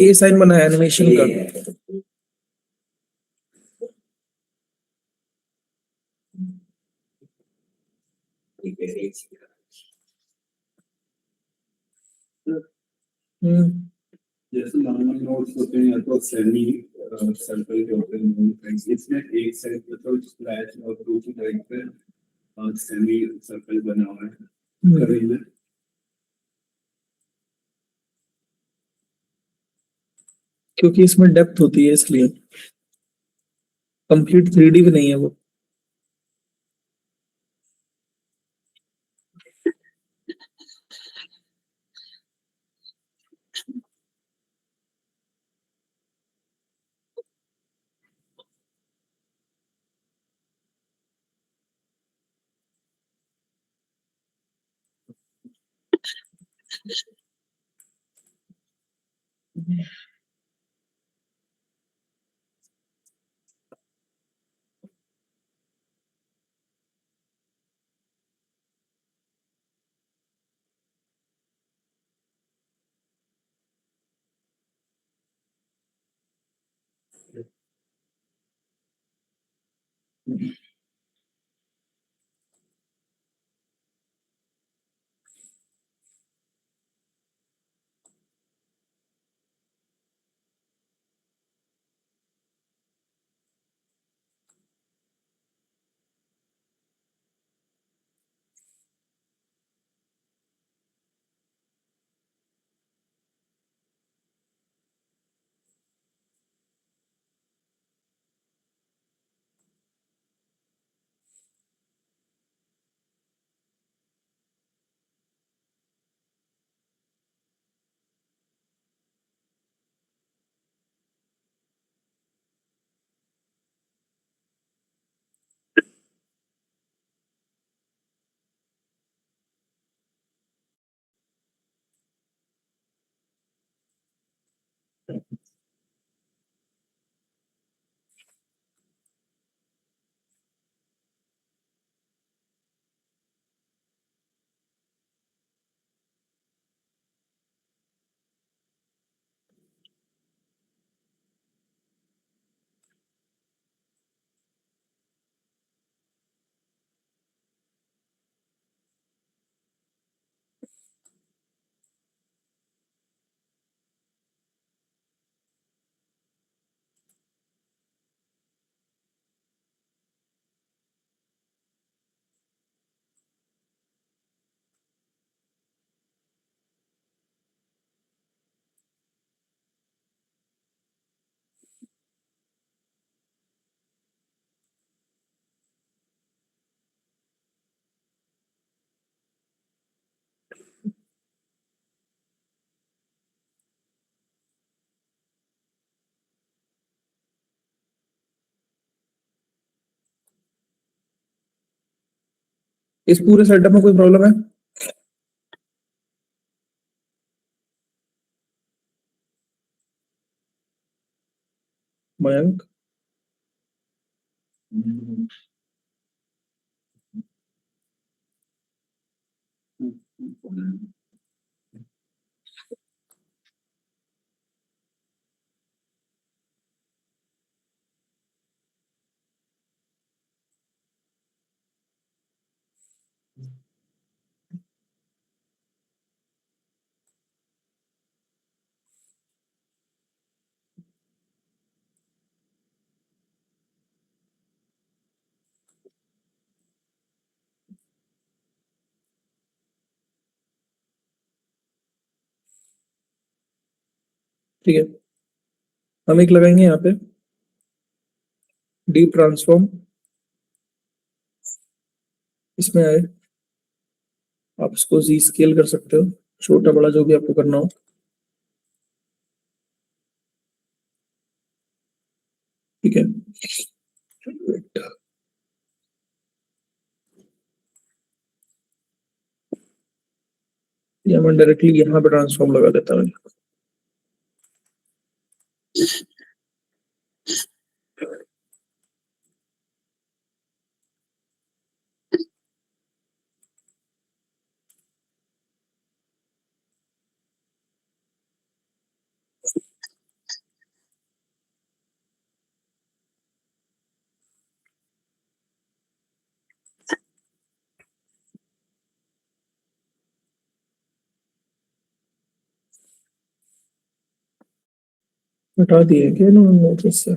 ये साइन बना है एनिमेशन का। जैसे नॉर्मल नोट्स होते हैं या तो सेमी सर्कल के होते हैं, इसमें एक साइड पे तो स्लैश और दूसरी साइड पे सेमी सर्कल बना हुआ है करेंगे। क्योंकि इसमें डेप्थ होती है इसलिए कंप्लीट 3D भी नहीं है वो। इस पूरे सेटअप में कोई प्रॉब्लम है? मयंक ठीक है, हम एक लगाएंगे यहाँ पे डीप ट्रांसफॉर्म। इसमें आए आप इसको जी स्केल कर सकते हो, छोटा बड़ा जो भी आपको करना हो। ठीक है, या मैं डायरेक्टली यहाँ पे ट्रांसफॉर्म लगा देता हूँ। हटा दिए क्या इन्होंने नोटिस से?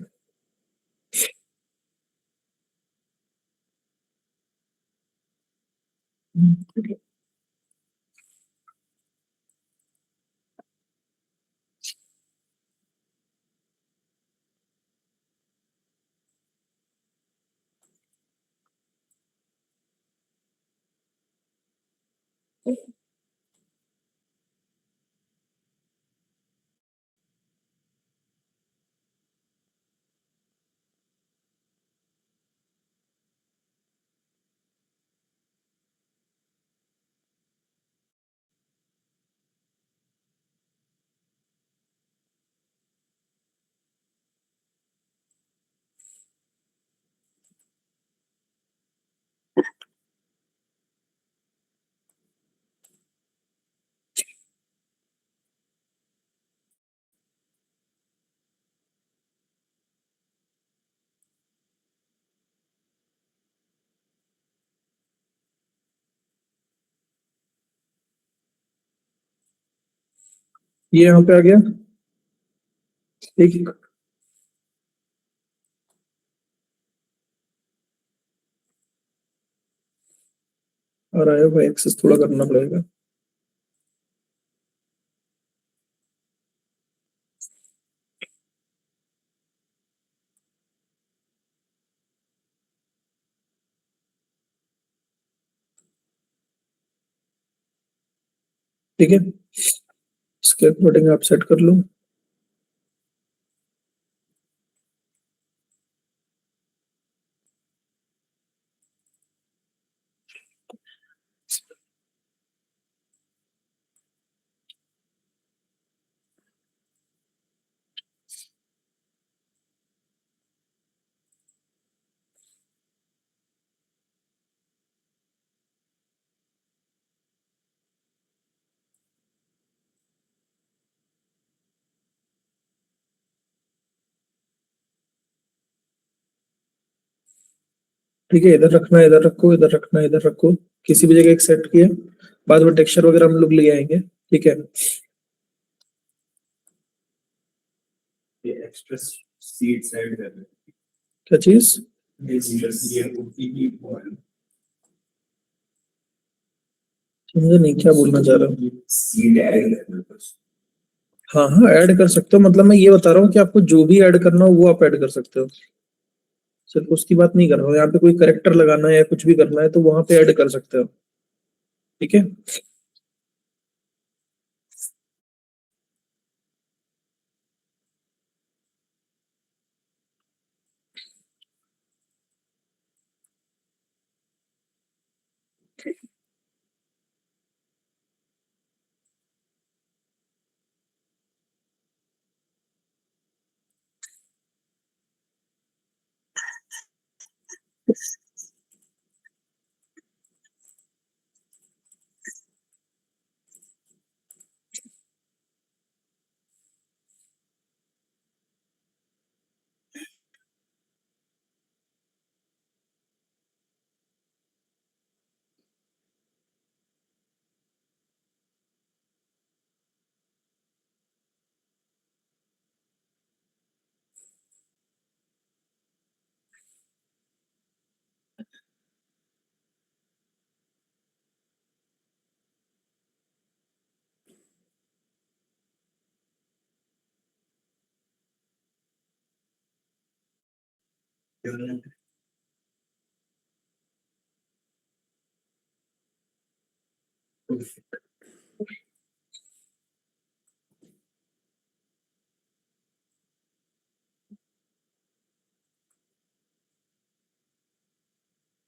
ये यहाँ पे आ गया, ठीक। और आया भाई, एक्सेस थोड़ा करना पड़ेगा। ठीक है, इसके अकॉर्डिंग आप सेट कर लो। ठीक है, इधर रखना, इधर रखो, इधर रखना, इधर रखो, किसी भी जगह एक सेट किया। बाद में टेक्सचर वगैरह हम लोग ले आएंगे, ठीक है। ये एक्स्ट्रा सीड्स ऐड कर रहे क्या चीज? हैं ये कुकी की वो है समझे नहीं, क्या बोलना चाह रहा हूँ? सीड ऐड कर रहे हैं बस। हाँ हाँ, ऐड कर सकते हो, मतलब मैं ये बता रहा हूँ कि आपको जो भी ऐड करना हो वो आप ऐड कर सकते हो। सिर्फ उसकी बात नहीं कर रहा हूँ, यहाँ पे कोई करेक्टर लगाना है या कुछ भी करना है तो वहां पे ऐड कर सकते हो, ठीक है।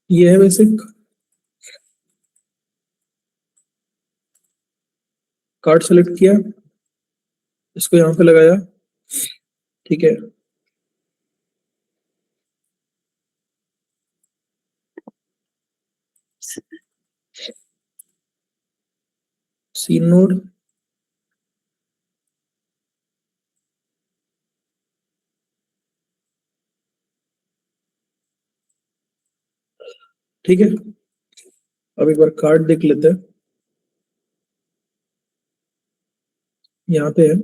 ये है बेसिक। कार्ड सेलेक्ट किया, इसको यहाँ पे लगाया, ठीक है। सीन नोड, ठीक है। अब एक बार कार्ड देख लेते हैं, यहाँ पे है।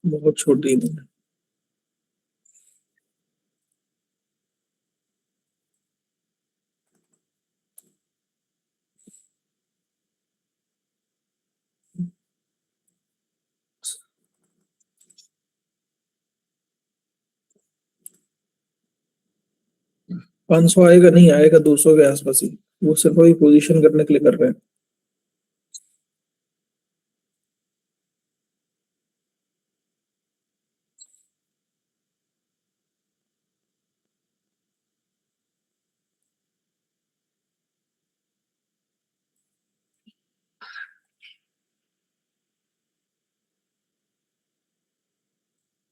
बहुत छोटी है। 500 आएगा नहीं, आएगा 200 के आसपास ही। वो सिर्फ वही पोजीशन करने के लिए कर रहे हैं।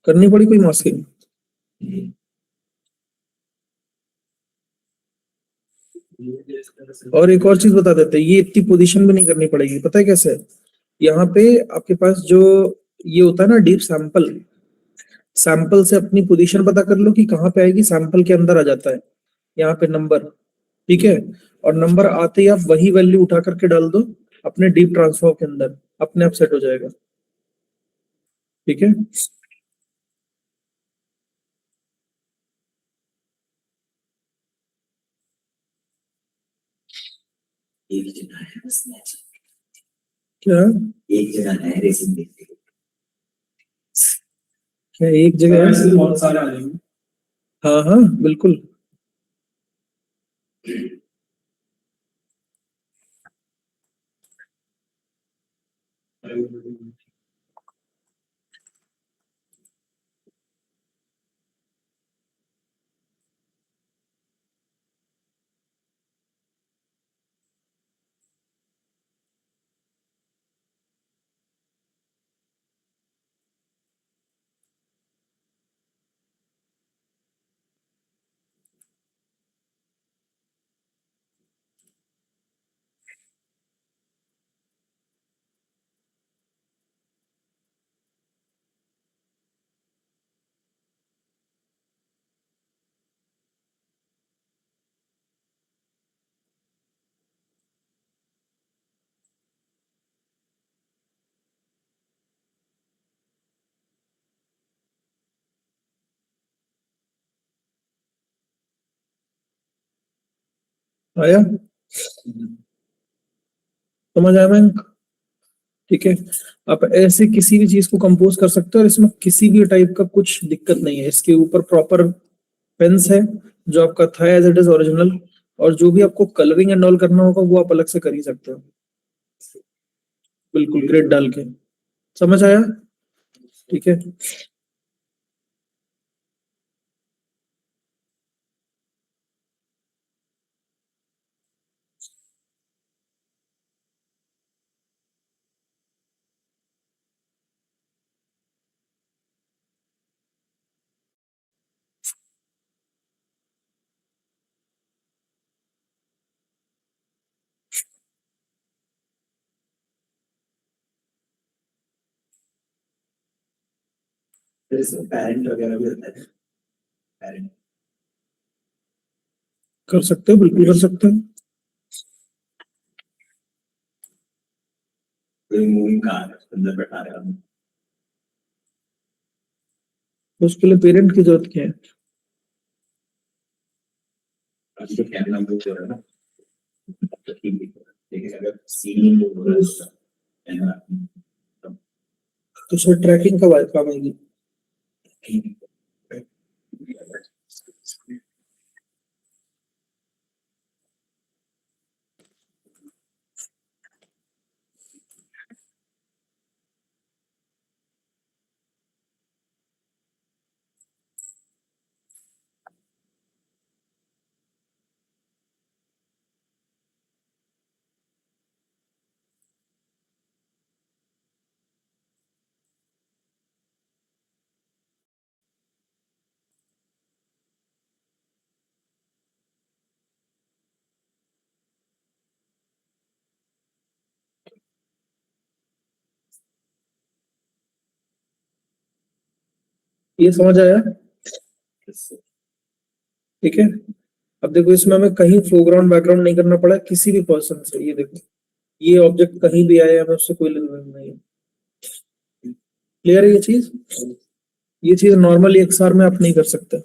करनी पड़ी कोई मास्किंग। और एक और चीज बता देते हैं, ये इतनी पोजीशन भी नहीं करनी पड़ेगी, पता है कैसे? यहाँ पे आपके पास जो ये होता है ना डीप सैंपल, सैंपल से अपनी पोजीशन पता कर लो कि कहाँ पे आएगी, सैंपल के अंदर आ जाता है यहाँ पे नंबर, ठीक है? और नंबर आते ही आप वही वैल्यू उठा करके डाल दो अपने डीप ट्रांसफॉर्म के अंदर, अपने आप सेट हो जाएगा। ठीक है, एक जगह है उसमें, क्या एक जगह है रेसिंग देखने को। क्या एक जगह है? ऐसे बहुत सारे आ जाएंगे। हाँ हाँ बिल्कुल। आया, समझ आया बैंक? ठीक है, आप ऐसे किसी भी चीज को कंपोज कर सकते हो और इसमें किसी भी टाइप का कुछ दिक्कत नहीं है। इसके ऊपर प्रॉपर पेंस है, जो आपका था एज इट इज ओरिजिनल, और जो भी आपको कलरिंग एंड ऑल करना होगा वो आप अलग से कर ही सकते हो, बिल्कुल ग्रेड डाल के। समझ आया? ठीक है, फिर इसमें पेरेंट वगैरह भी होता है, पेरेंट कर सकते हो, बिल्कुल कर सकते हो। कोई मूवी का अंदर बैठा रहा हूँ, तो उसके लिए पेरेंट की जरूरत क्या है? अभी तो कैमरा मूव हो रहा है ना, तो ठीक दिख रहा है। लेकिन अगर सीन मूव हो रहा है उसका कैमरा, तो उसमें ट्रैकिंग कब काम आएगी? ये समझ आया? ठीक है, अब देखो इसमें हमें कहीं फोरग्राउंड बैकग्राउंड नहीं करना पड़ा किसी भी पर्सन से। ये देखो, ये ऑब्जेक्ट कहीं भी आया, हमें उससे कोई लेना देना नहीं है। क्लियर है ये चीज? ये चीज नॉर्मली एक्सआर में आप नहीं कर सकते।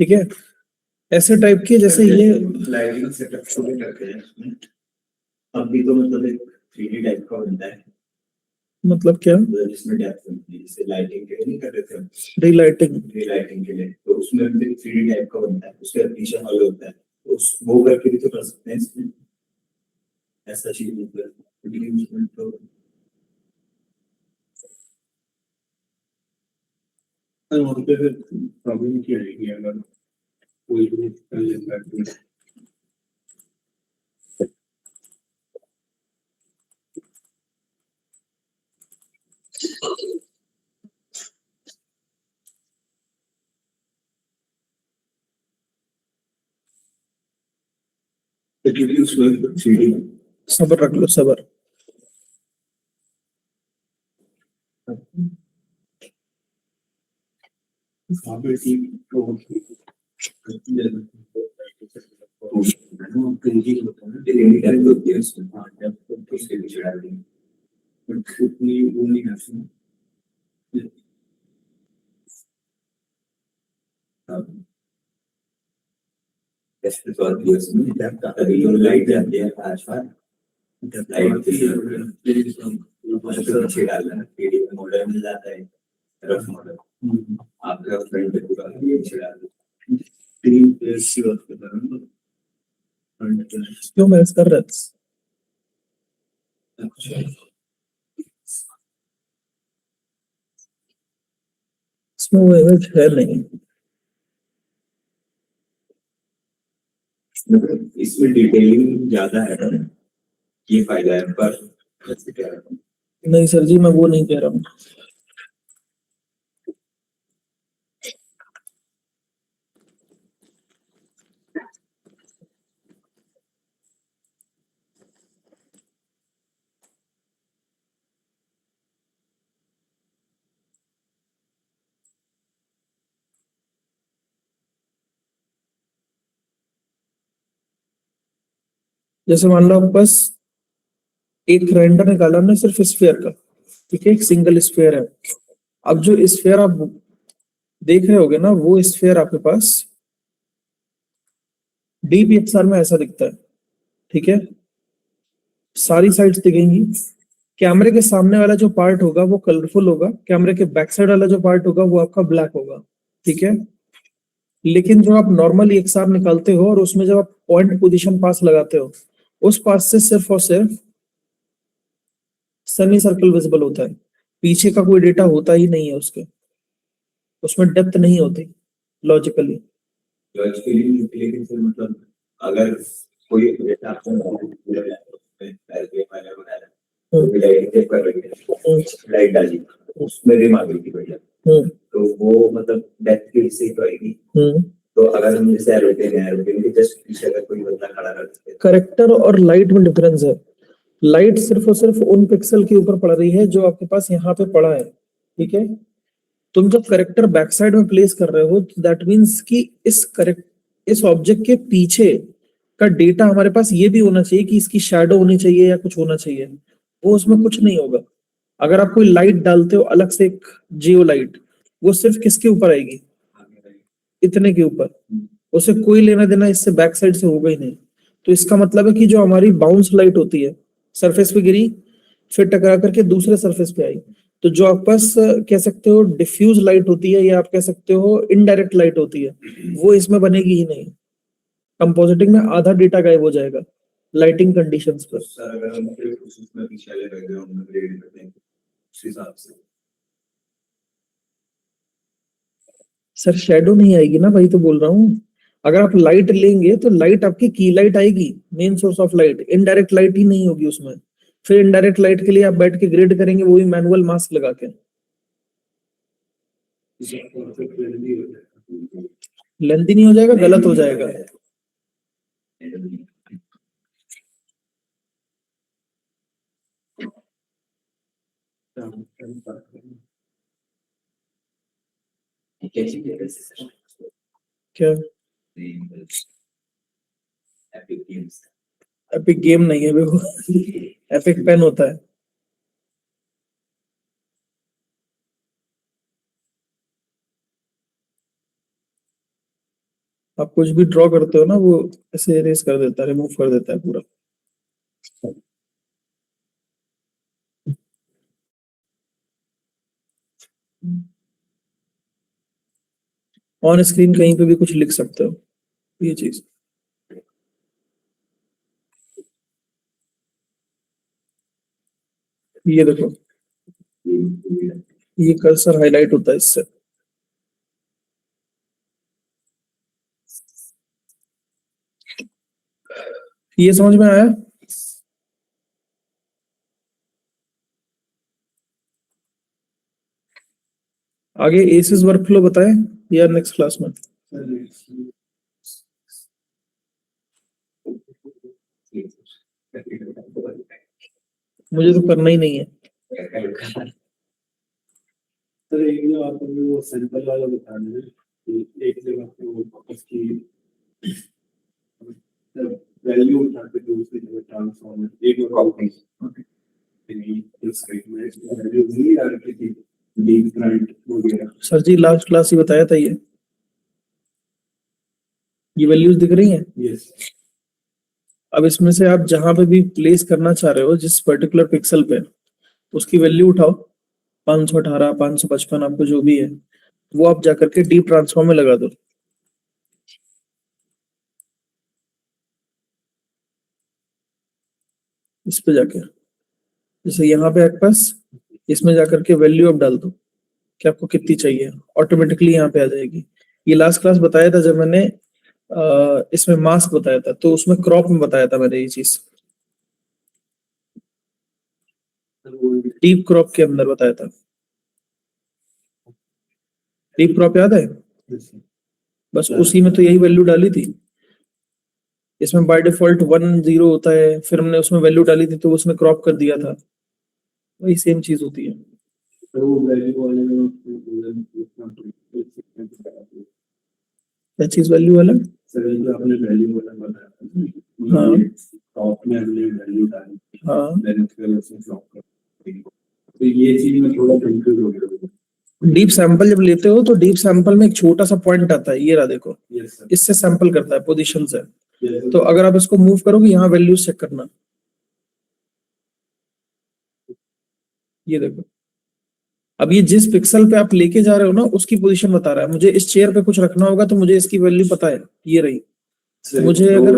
ठीक है, ऐसे टाइप की जैसे ये लाइटिंग सेटअप शुरू करते हैं इसमें। अब भी तो मतलब एक 3D टाइप का बनता है, मतलब क्या? मतलब जिसमें डेप्थ होती है, जैसे लाइटिंग के लिए नहीं कर रहे थे हम, रीलाइटिंग के लिए, तो उसमें भी 3D टाइप का बनता है, उसका एप्लीकेशन अलग होता है, तो उस वो करके भी तो कर सकते हैं इसमें। ऐसा चीज मतलब लेकिन इसमें तो वहाँ पे फिर प्रॉब्लम क्या आएगी अगर कोई भी कर लेता है? क्योंकि उसमें 3D सबर रख लो, सबर। वहाँ पे टीम तो उतनी वो नहीं है। लाइट जाती है आसपास, लाइट पीछे डालना, 3D मॉडल मिल जाता है, रफ मॉडल आपका फ्रंट पे पूरा पीछे डाल दो। 3 प्लेयर्स की बात कर रहा हूँ। क्यों मैच कर रहा है? अच्छा, इसमें वो इमेज है नहीं। इसमें डिटेलिंग ज्यादा है, ये फायदा है, पर नहीं सर जी, मैं वो नहीं कह रहा हूँ। जैसे मान लो आपके पास एक रेंडर निकाला हमने सिर्फ स्फीयर का, ठीक है, एक सिंगल स्फीयर है। अब जो स्फीयर आप देख रहे होगे ना, वो स्फीयर आपके पास डीपीएक्सआर में ऐसा दिखता है। ठीक है, सारी साइड्स दिखेंगी। कैमरे के सामने वाला जो पार्ट होगा वो कलरफुल होगा, कैमरे के बैक साइड वाला जो पार्ट होगा वो आपका ब्लैक होगा। ठीक है, लेकिन जो आप नॉर्मल एक्सआर निकालते हो और उसमें जब आप पॉइंट पोजीशन पास लगाते हो, उस पास से सिर्फ और सिर्फ सेमी सर्कल विजिबल होता है, पीछे का कोई डेटा होता ही नहीं है उसके, उसमें डेप्थ नहीं होती लॉजिकली। लेकिन फिर मतलब अगर कोई डेटा आपको लाइट डाली, उसमें रिम आ गई थी बढ़िया, तो वो मतलब डेप्थ की से तो आएगी। तो अगर हम जैसे एरोप्लेन के जस्ट पीछे अगर कोई बंदा खड़ा रहता है, करेक्टर और लाइट में डिफरेंस है। लाइट सिर्फ और सिर्फ उन पिक्सल के ऊपर पड़ रही है जो आपके पास यहाँ पे पड़ा है। ठीक है, तुम जब करेक्टर बैक साइड में प्लेस कर रहे हो, दैट मीन्स कि इस ऑब्जेक्ट के पीछे का डेटा हमारे पास ये भी होना चाहिए कि इसकी शैडो होनी चाहिए या कुछ होना चाहिए, वो उसमें कुछ नहीं होगा। अगर आप कोई लाइट डालते हो अलग से, एक जियो लाइट, वो सिर्फ किसके ऊपर आएगी? इतने के ऊपर, उसे कोई लेना देना इससे बैक साइड से होगा ही नहीं। तो इसका मतलब है कि जो हमारी बाउंस लाइट होती है, सरफेस पे गिरी, फिर टकरा करके दूसरे सरफेस पे आई, तो जो आपके पास कह सकते हो डिफ्यूज लाइट होती है या आप कह सकते हो इनडायरेक्ट लाइट होती है, वो इसमें बनेगी ही नहीं। कंपोजिटिंग में आधा डेटा गायब हो जाएगा लाइटिंग कंडीशंस पर। सर अगर हम उसमें पीछे वाले बैकग्राउंड में ग्रेड करते हैं उस हिसाब से, सर शेडो नहीं आएगी ना, वही तो बोल रहा हूँ। अगर आप लाइट लेंगे तो लाइट आपकी की लाइट आएगी, main source of light, indirect light ही नहीं होगी उसमें। फिर इनडायरेक्ट लाइट के लिए आप बैठ के ग्रेड करेंगे, वो भी मैनुअल मास्क लगा के। लेंथी नहीं हो जाएगा, गलत हो जाएगा। क्या एपिक गेम नहीं है वो, एपिक पेन होता है। आप कुछ भी ड्रॉ करते हो ना वो ऐसे इरेज कर देता है, रिमूव कर देता है पूरा। ऑन स्क्रीन कहीं पे भी कुछ लिख सकते हो, ये चीज। ये देखो, ये कर्सर हाईलाइट होता है इससे। ये समझ में आया? आगे एसिस वर्कफ्लो बताएं या नेक्स्ट क्लास में? मुझे तो करना ही नहीं है। सर एक जो आप अभी वो सैंपल वाला बता रहे हैं कि एक जगह पे वो उसकी वैल्यू उठा के दूसरी जगह ट्रांसफॉर्म एक वैल्यू नहीं आ रही थी लीग करंट वगैरह। सर जी लास्ट क्लास ही बताया था ये वैल्यूज दिख रही हैं। यस अब इसमें से आप जहां पे भी प्लेस करना चाह रहे हो जिस पर्टिकुलर पिक्सल पे, उसकी वैल्यू उठाओ, 518, 555, आपको जो भी है वो आप जाकर के डीप ट्रांसफॉर्म में लगा दो। इस पे जाके जैसे यहाँ पे आपके पास, इसमें जाकर के वैल्यू आप डाल दो कि आपको कितनी चाहिए, ऑटोमेटिकली यहाँ पे आ जाएगी। ये लास्ट क्लास बताया था जब मैंने इसमें मास्क बताया था, तो उसमें क्रॉप में बताया था मैंने ये चीज, डीप क्रॉप के अंदर बताया था। डीप क्रॉप याद है? बस उसी में तो यही वैल्यू डाली थी। इसमें बाय डिफॉल्ट 1 0 होता है, फिर हमने उसमें वैल्यू डाली थी तो उसमें क्रॉप कर दिया था। वही सेम चीज होती है। तो वो वैल्यू वाले में क्या चीज वैल्यू वाला? सर जो आपने वैल्यू वाला बताया हाँ टॉप में हमने वैल्यू डाली, हाँ, देन फिर उसमें ड्रॉप कर, तो ये चीज में थोड़ा कंफ्यूज हो गया। डीप सैंपल जब लेते हो तो डीप सैंपल में एक छोटा सा पॉइंट आता है, ये रहा देखो, यस सर इससे सैंपल करता है पोजीशन से। यस तो अगर आप इसको मूव करोगे यहाँ वैल्यू चेक करना, ये देखो, अब ये जिस पिक्सल पे आप लेके जा रहे हो ना उसकी पोजीशन बता रहा है। मुझे इस चेयर पे कुछ रखना होगा तो मुझे इसकी वैल्यू पता है, ये रही। तो मुझे अगर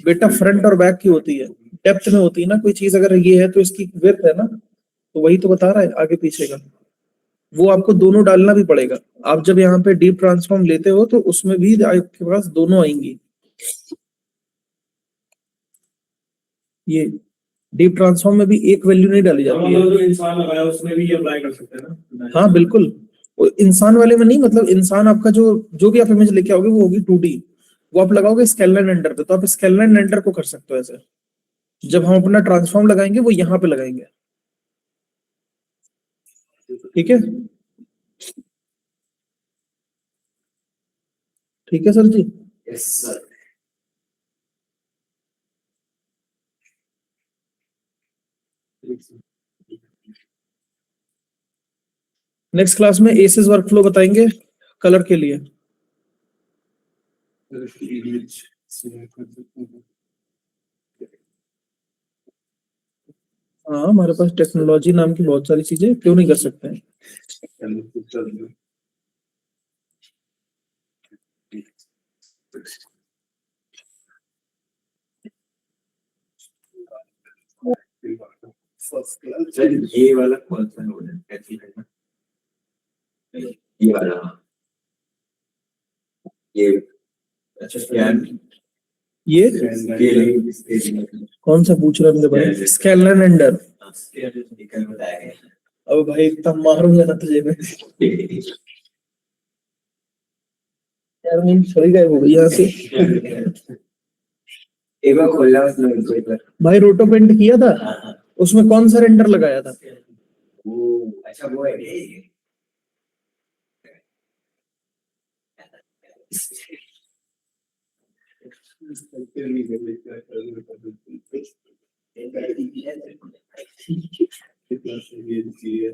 बेटा फ्रंट और बैक की होती है, डेप्थ में होती है ना कोई चीज, अगर ये है तो इसकी विड्थ है ना, तो वही तो बता रहा है आगे पीछे का। वो आपको दोनों डालना भी पड़ेगा। आप जब यहाँ पे डीप ट्रांसफॉर्म लेते हो तो उसमें भी आपके पास दोनों आएंगी। ये डीप ट्रांसफॉर्म में भी एक वैल्यू नहीं डाली जाती है। जो इंसान लगाया उसमें भी अप्लाई कर सकते हैं ना? हाँ बिल्कुल, वो इंसान वाले में नहीं, मतलब इंसान आपका जो भी आप इमेज लेके आओगे वो होगी 2D, वो आप लगाओगे स्केलर एंटर पे, तो आप स्केलर एंटर को कर सकते हो ऐसे। जब हम अपना ट्रांसफॉर्म लगाएंगे वो यहाँ पे लगाएंगे, ठीक है? ठीक है sir ji. Yes sir. Next class में एसिस वर्कफ्लो बताएंगे कलर के लिए। हाँ हमारे पास टेक्नोलॉजी नाम की बहुत सारी चीजें, क्यों नहीं कर सकते हैं? सर ये वाला कौन सा नोड है, कैसी है ना? ये वाला, ये अच्छा स्कैन, ये कौन सा पूछ रहे हैं भाई? स्केलर एंडर। अब भाई इतना मारूंगा ना तुझे मैं। यार मेरी छड़ी गायब हो गई यहाँ से। एक बार खोलना उसमें इनको एक बार। भाई रोटो पेंट किया था, हाँ, उसमें कौन सा रेंडर लगाया था? वो अच्छा वो है क्या ये? कितना सही है